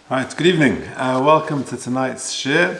All right, good evening. Welcome to tonight's shir.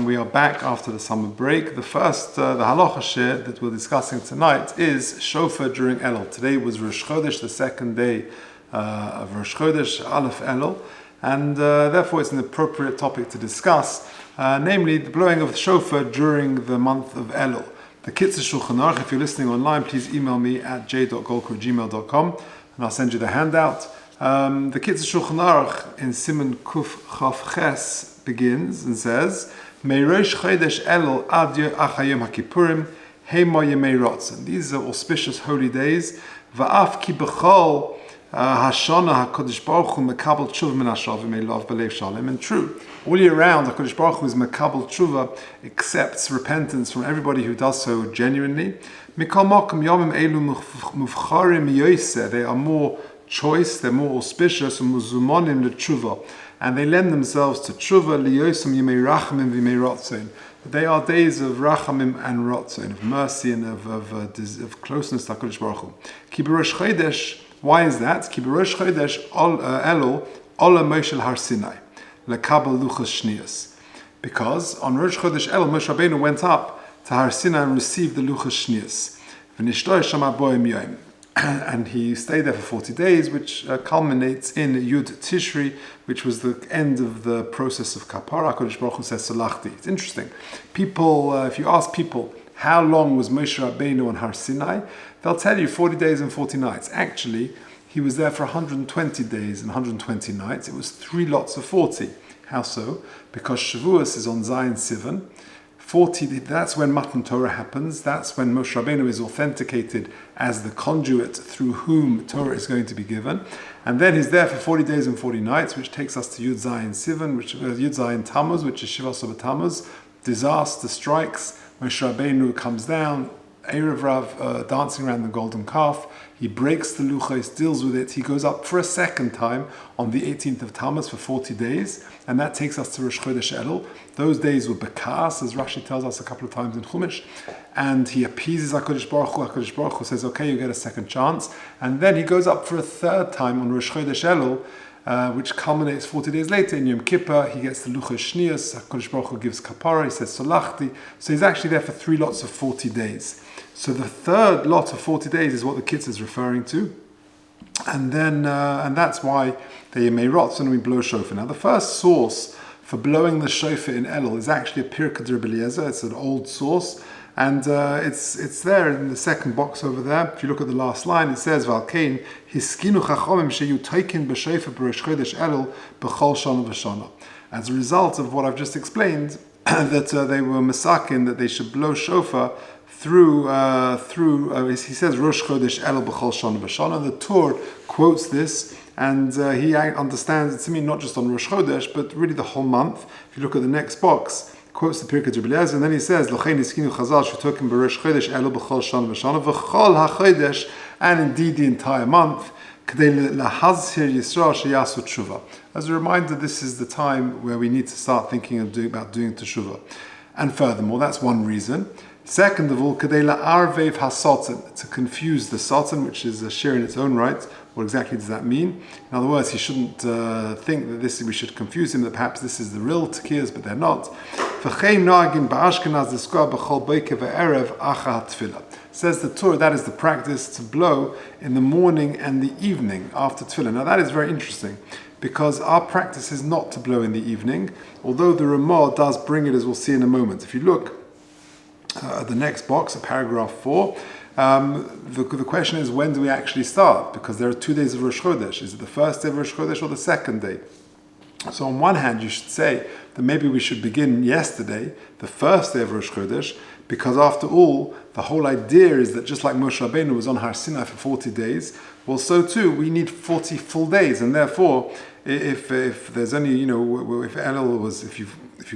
We are back after the summer break. The halacha shir that we're discussing tonight is Shofar during Elul. Today was Rosh Chodesh, the second day of Rosh Chodesh, Aleph Elul, and therefore it's an appropriate topic to discuss, namely the blowing of the Shofar during the month of Elul. The Kitzur Shulchan Aruch, if you're listening online, please email me at j.golker@gmail.com and I'll send you the handout. The Kitzur Shulchan Aruch in Siman Kuf Chaf Ches begins and says, Meirosh Chodesh Elul ad Achayom HaKippurim Heima Yemei Ratzon. These are auspicious holy days. Va'af ki b'chol Hashana HaKadosh Baruch Hu mekabel tshuva min hashavim elav b'lev shalom. And true, all year round, HaKadosh Baruch Hu is mekabel tshuva, accepts repentance from everybody who does so genuinely. Mikol makom yomim elu muvcharim yoseh. They are more choice, they're more auspicious, and muzumonim l'tshuva, and they lend themselves to tshuva liyosam yemei rachamim v'yemei ratzon. They are days of rachamim and ratzon, of mercy and of closeness to HaKadosh Baruch Hu. Ki b'rosh chodesh, why is that? Ki b'rosh chodesh Elul ola Moshe Har Sinai lekabel luchas shniyos. Because on Rosh Chodesh Elul, Moshe Rabbeinu went up to Har Sinai and received the luchas shniyos. V'nishtoy shama boim yom. And he stayed there for 40 days, which culminates in Yud Tishri, which was the end of the process of Kapara. HaKadosh Baruch Hu says, Salachti. It's interesting. People, if you ask people, how long was Moshe Rabbeinu on Har Sinai? They'll tell you 40 days and 40 nights. Actually, he was there for 120 days and 120 nights. It was 3 lots of 40. How so? Because Shavuos is on Zion Sivan. 40, that's when Matan Torah happens. That's when Moshe Rabbeinu is authenticated as the conduit through whom Torah is going to be given. And then he's there for 40 days and 40 nights, which takes us to Yud Zayin Sivan, which Yud Zayin Tammuz, which is Shiva Soba Tammuz. Disaster strikes. Moshe Rabbeinu comes down, Erev Rav, dancing around the golden calf. He breaks the luchos, deals with it. He goes up for a second time on the 18th of Tammuz for 40 days. And that takes us to Rosh Chodesh Elul. Those days were bekas, as Rashi tells us a couple of times in Chumash. And he appeases HaKadosh Baruch Hu. HaKadosh Baruch Hu says, okay, you get a second chance. And then he goes up for a third time on Rosh Chodesh Elul, which culminates 40 days later in Yom Kippur. He gets the luchos shniyos. HaKadosh Baruch Hu gives kapara. He says, Solachti. So he's actually there for 3 lots of 40 days. So the third lot of 40 days is what the Kitzur is referring to. And then, and that's why the Yemei Ratzon and we blow shofar. Now, the first source for blowing the shofar in Elul is actually a Pirkei Rabbi Eliezer. It's an old source, and it's there in the second box over there. If you look at the last line, it says, "Valkein hiskinu chachomim sheyu taikin b'shofar b'Rosh Chodesh Elul b'chol shana v'shana." As a result of what I've just explained, that they were masakin, that they should blow shofar through he says Rosh Chodesh Elul b'chol shana v'shana. The Torah quotes this, and he understands it to mean not just on Rosh Chodesh, but really the whole month. If you look at the next box, quotes the Pirkei Rabbi Eliezer, and then he says, "L'chein hiskinu chazal shetokim b'Rosh Chodesh Elul b'chol shana v'shana v'chol hachodesh," and indeed the entire month. K'dei lahazhir Yisrael sheyasu tshuva. As a reminder, this is the time where we need to start thinking about doing teshuvah. And furthermore, that's one reason. Second of all, Kadei la'arvev ha-sotan, to confuse the sotan, which is a shir in its own right. What exactly does that mean? In other words, he shouldn't think that we should confuse him, that perhaps this is the real tekiyas, but they're not. Says the Torah, that is the practice to blow in the morning and the evening after tefillah. Now that is very interesting, because our practice is not to blow in the evening, although the Ramah does bring it, as we'll see in a moment. If you look at the next box, at paragraph 4, the question is, when do we actually start? Because there are 2 days of Rosh Chodesh. Is it the first day of Rosh Chodesh or the second day? So on one hand, you should say that maybe we should begin yesterday, the first day of Rosh Chodesh, because after all, the whole idea is that just like Moshe Rabbeinu was on Har Sinai for 40 days, well, so too, we need 40 full days. And therefore, if there's only, if Elul was, if you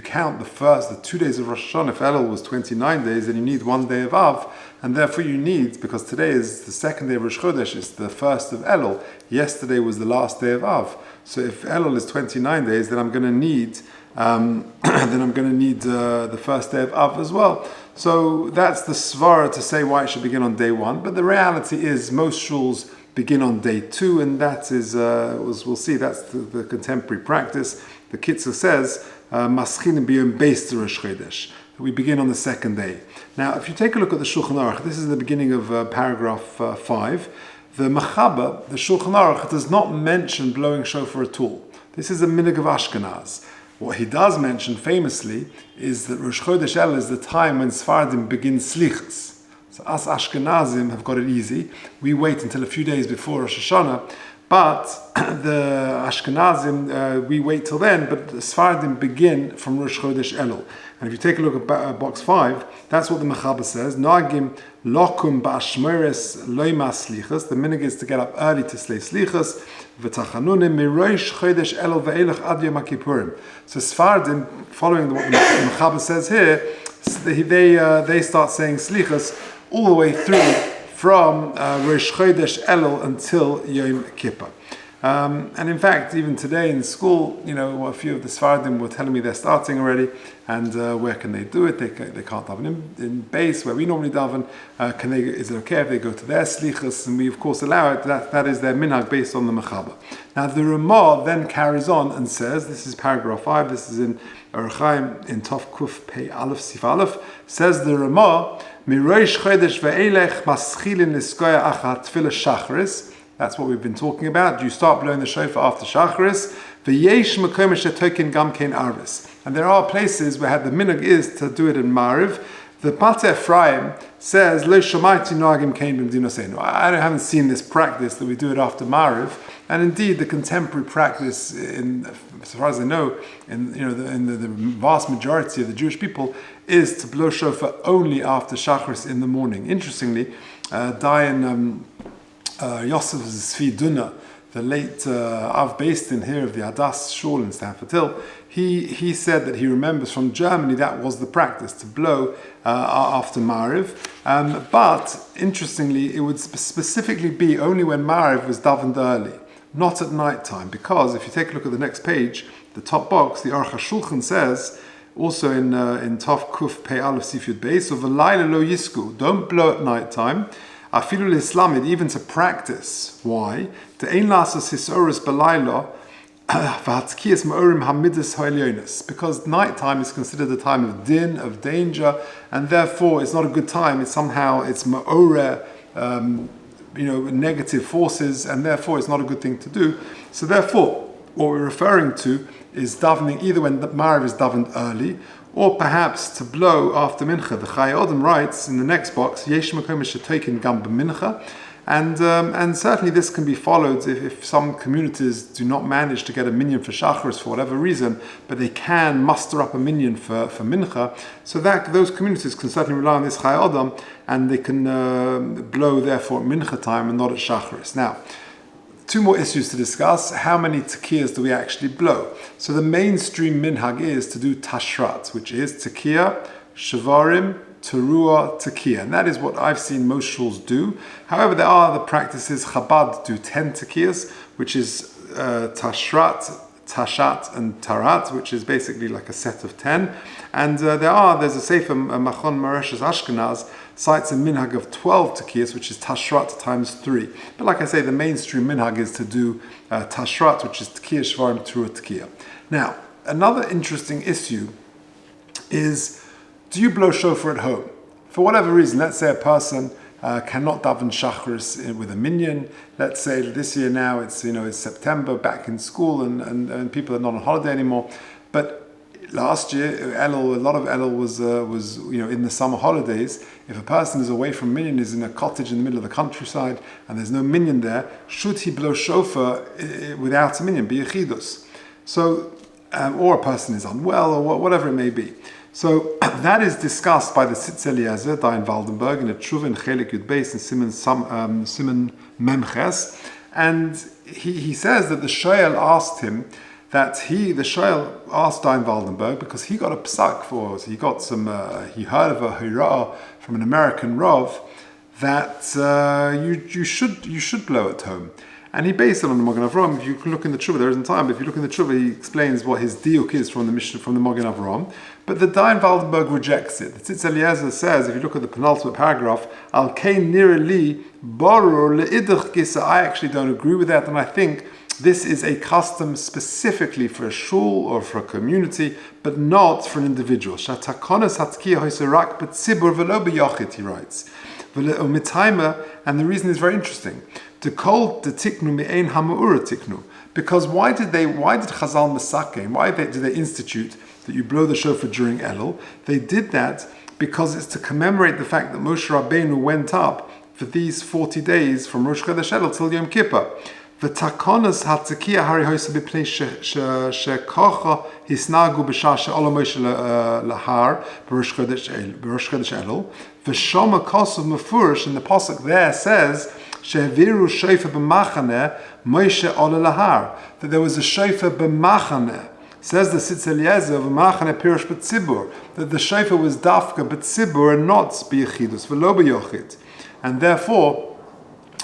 count the 2 days of Rosh Hashanah, if Elul was 29 days, then you need 1 day of Av, and therefore you need, because today is the second day of Rosh Chodesh, it's the first of Elul. Yesterday was the last day of Av. So if Elul is 29 days, then I'm going to need the first day of Av as well. So that's the svara to say why it should begin on day 1. But the reality is, most shuls begin on day 2, and that is, we'll see, that's the contemporary practice. The Kitzur says, Maschinim biyom beis Rosh Chodesh. We begin on the 2nd day. Now, if you take a look at the Shulchan Aruch, this is the beginning of paragraph 5. The Mechaber, the Shulchan Aruch, does not mention blowing shofar at all. This is a minhag of Ashkenaz. What he does mention famously is that Rosh Chodesh Elul is the time when Sfardim begin slichas. So us Ashkenazim have got it easy. We wait until a few days before Rosh Hashanah, but the Ashkenazim, we wait till then, but the Sfardim begin from Rosh Chodesh Elul. And if you take a look at box 5, that's what the Mechaber says. Nagim lokum ba'ashmeres loima slichas. The minhag is to get up early to slay slichas. V'tachanunim mirosh chodesh elul ve'elach ad yom kippurim. So Sfardim, following what the Mechaber says here, they start saying slichas all the way through from Rosh Chodesh Elul until Yom Kippur. And in fact, even today in school, a few of the Sfardim were telling me they're starting already, and where can they do it? They can't daven in base where we normally daven. Is it okay if they go to their slichas? And we of course allow it. That is their minhag based on the Mechaber. Now the Ramah then carries on and says, this is paragraph 5. This is in Orach Chaim in Tov Kuf Pei Aleph Sif Aleph. Says the Ramah, Mirosh Chodesh ve'elech maschilin niskoya achat tefillah shachris. That's what we've been talking about. Do you start blowing the shofar after Shacharis? V'yesh makom shetokin gam kein arvis. And there are places where the minhag is to do it in Mariv. The Pateh Ephraim says, Lo shomaiti noagim kein b'mdinoseinu. I haven't seen this practice that we do it after Mariv. And indeed, the contemporary practice, as far as I know, in the vast majority of the Jewish people, is to blow shofar only after Shacharis in the morning. Interestingly, Dayan Yosef Zvi Duna, the late Av Beistin here of the Adas Shul in Stamford Hill, he said that he remembers from Germany that was the practice, to blow after Mariv. But interestingly, it would specifically be only when Mariv was davened early, not at night time, because if you take a look at the next page, the top box, the Aruch HaShulchan says, also in Tov Kuf Pei Aleph Sif Yud Beis, of V'layla lo yisku, don't blow at night time. Afilu l'islamid, even to practice. Why? Te'ein lasas hisoros b'layla v'hatzkiyas ma'orim hamidus ha'elyonis. Because nighttime is considered a time of din, of danger, and therefore it's not a good time. It's ma'oreh, negative forces, and therefore it's not a good thing to do. So therefore, what we're referring to is davening either when the Mariv is davened early, or perhaps to blow after Mincha. The Chai Odom writes in the next box, Yesh makom shetokin gam b'mincha, and certainly this can be followed if some communities do not manage to get a minyan for Shacharis for whatever reason, but they can muster up a minyan for Mincha, so that those communities can certainly rely on this Chai Odom, and they can blow therefore at Mincha time and not at Shacharis. Now, 2 more issues to discuss. How many tekiyas do we actually blow? So the mainstream minhag is to do tashrat, which is tekiya, shavarim, teruah, tekiya. And that is what I've seen most shuls do. However, there are other practices. Chabad do 10 tekiyas, which is tashrat, tashat, and tarat, which is basically like a set of 10. And there's a sefer, Machon Moreshes Ashkenaz, cites a minhag of 12 tekiyas, which is tashrat times 3. But like I say, the mainstream minhag is to do tashrat, which is tekiya, shvarim, teruah, tekiya. Now, another interesting issue is, do you blow shofar at home? For whatever reason, let's say a person cannot daven Shacharis with a minyan. Let's say this year now it's September, back in school, and people are not on holiday anymore. But last year, a lot of Elul was in the summer holidays. If a person is away from minyan, is in a cottage in the middle of the countryside, and there's no minyan there, should he blow shofar without a minyan, b'yechidus? So, or a person is unwell, or whatever it may be. So that is discussed by the Tzitz Eliezer, Dayan Waldenberg, in a Tshuva in Chelik Yud Beis in Siman Memches, and he says that the Shoel asked him the Shoel asked Dayan Waldenberg because he got a psak he heard of a hira'ah from an American Rav that you should blow at home. And he based it on the Magen Avraham. If you can look in the Tshuva, there isn't time, but if you look in the Tshuva, he explains what his diuk is from the Mishnah, from the Magen Avraham. But the Dayan Waldenberg rejects it. The Tzitz Eliezer says, if you look at the penultimate paragraph, Al Kain Nira Li Boror Le'idach Gisa, I actually don't agree with that, and I think this is a custom specifically for a shul or for a community, but not for an individual. Shatakonas Hatkiya Hoiserak B'tzibur V'lo B'yochit, he writes. And the reason is very interesting. To call the tiknu me'ein hamu'ura tiknu. Because why did Chazal Mesake, why did they institute that you blow the shofar during Elul? They did that because it's to commemorate the fact that Moshe Rabbeinu went up for these 40 days from Rosh Chodesh Elul till Yom Kippur. V'takonas hatzakiya hari hoysa b'pnei shekocha hisnagu b'shah she'olam Moshe lahar b'Rosh Chodesh Elul. V'shoma kosuv mefurish, and the pasuk there says she'viru shofar b'machane Moshe ola lahar, that there was a shofar b'machane. Says the Tzitz Eliezer of Machane Pirush B'tzibur, that the shofar was dafka b'tzibur and not b'yechidus v'lo b'yochid, and therefore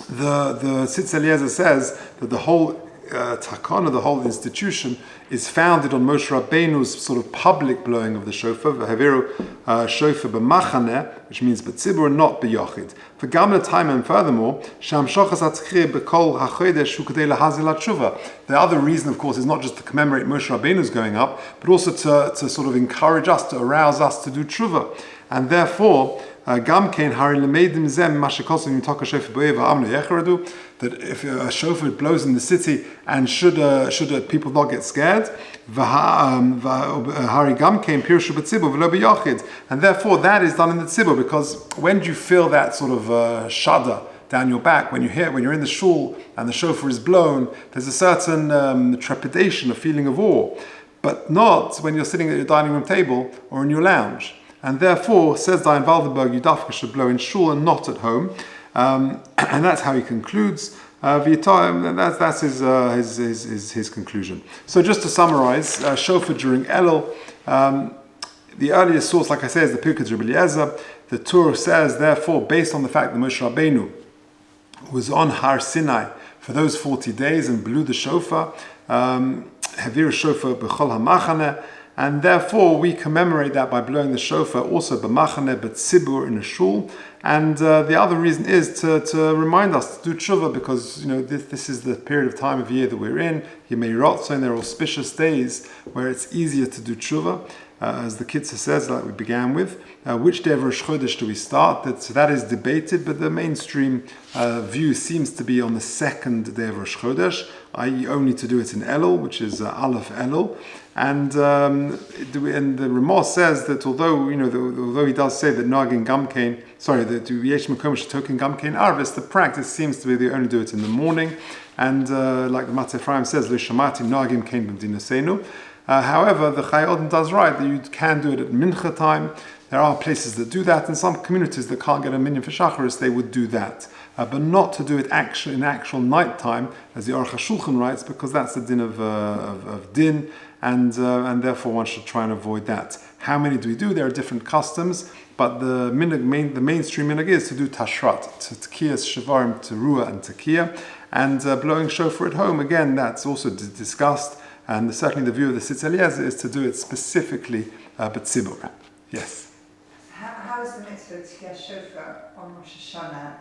the Tzitz Eliezer says that the whole takana, the whole institution, is founded on Moshe Rabbeinu's sort of public blowing of the shofar, v'haviru shofar b'machane, which means b'tzibur and not b'yochid. For gamla time, and furthermore, sham shochas atzchir b'kol hachodesh hu k'dei lahazil tshuva. The other reason, of course, is not just to commemorate Moshe Rabbeinu's going up, but also to sort of encourage us, to arouse us to do tshuva. And therefore, that if a shofar blows in the city, and should people not get scared, and therefore that is done in the tzibur, because when do you feel that sort of shudder down your back when you're in the shul and the shofar is blown? There's a certain trepidation, a feeling of awe, but not when you're sitting at your dining room table or in your lounge. And therefore, says Dayan Waldenberg, Yudafka should blow in shul and not at home. And that's how he concludes. That's his conclusion. So just to summarize, shofar during Elul, the earliest source, like I say, is the Pirkei Rabbi Eliezer. The Torah says, therefore, based on the fact that Moshe Rabbeinu was on Har Sinai for those 40 days and blew the shofar, Havir shofar b'chol hamachane, and therefore we commemorate that by blowing the shofar also b'machane, b'tzibur, in a shul. And the other reason is to remind us to do tshuva, because this is the period of time of year that we're in. Yemei Ratzon, there are auspicious days where it's easier to do tshuva. As the Kitzur says, like we began with, which day of Rosh Chodesh do we start? That is debated, but the mainstream view seems to be on the second day of Rosh Chodesh, i.e. only to do it in Elul, which is Aleph Elul. And the Ramah says that although he does say that Nagin Gamkein, that Yesh Mekom Shetokin Gamkein Arvis, the practice seems to be they only do it in the morning. And like the Matzeh Ephraim says, Lo Shamati Nagim Kein B'Mdinasenu. However, the Chai Odin does write that you can do it at Mincha time. There are places that do that. In some communities that can't get a minyan for Shacharis, they would do that. But not to do it in actual night time, as the Aruch HaShulchan writes, because that's the din of din, and therefore one should try and avoid that. How many do we do? There are different customs, but the mainstream minhag is to do tashrat, to tkiyas shavarim, teruah, and tekiah, and blowing shofar at home. Again, that's also discussed. And certainly the view of the Tzitz Eliezer is to do it specifically b'tzibur. Yes? How is the mitzvah to get shofar on Rosh Hashanah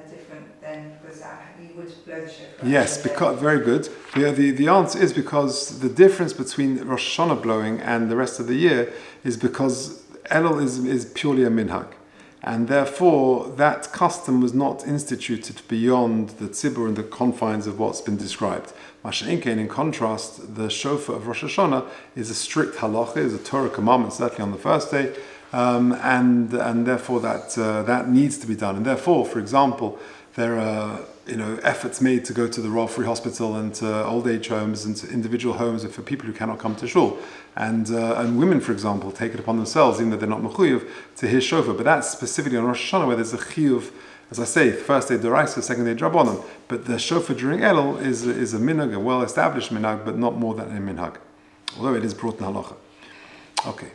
different than, because you would blow the shofar? Yes, because, very good. The answer is because the difference between Rosh Hashanah blowing and the rest of the year is because Elul is purely a minhag. And therefore, that custom was not instituted beyond the tzibur and the confines of what's been described. Masha'inkein, in contrast, the shofar of Rosh Hashanah is a strict halacha, is a Torah commandment, certainly on the first day, and therefore that needs to be done. And therefore, for example, there are efforts made to go to the Royal Free Hospital and to old age homes and to individual homes for people who cannot come to shul. And women, for example, take it upon themselves, even though they're not mechuyev, to hear shofar. But that's specifically on Rosh Hashanah, where there's a chiyuv, as I say, first day d'oraisa, second day drabonon. But the shofar during Elul is a minhag, a well-established minhag, but not more than a minhag, although it is brought in halacha. Okay.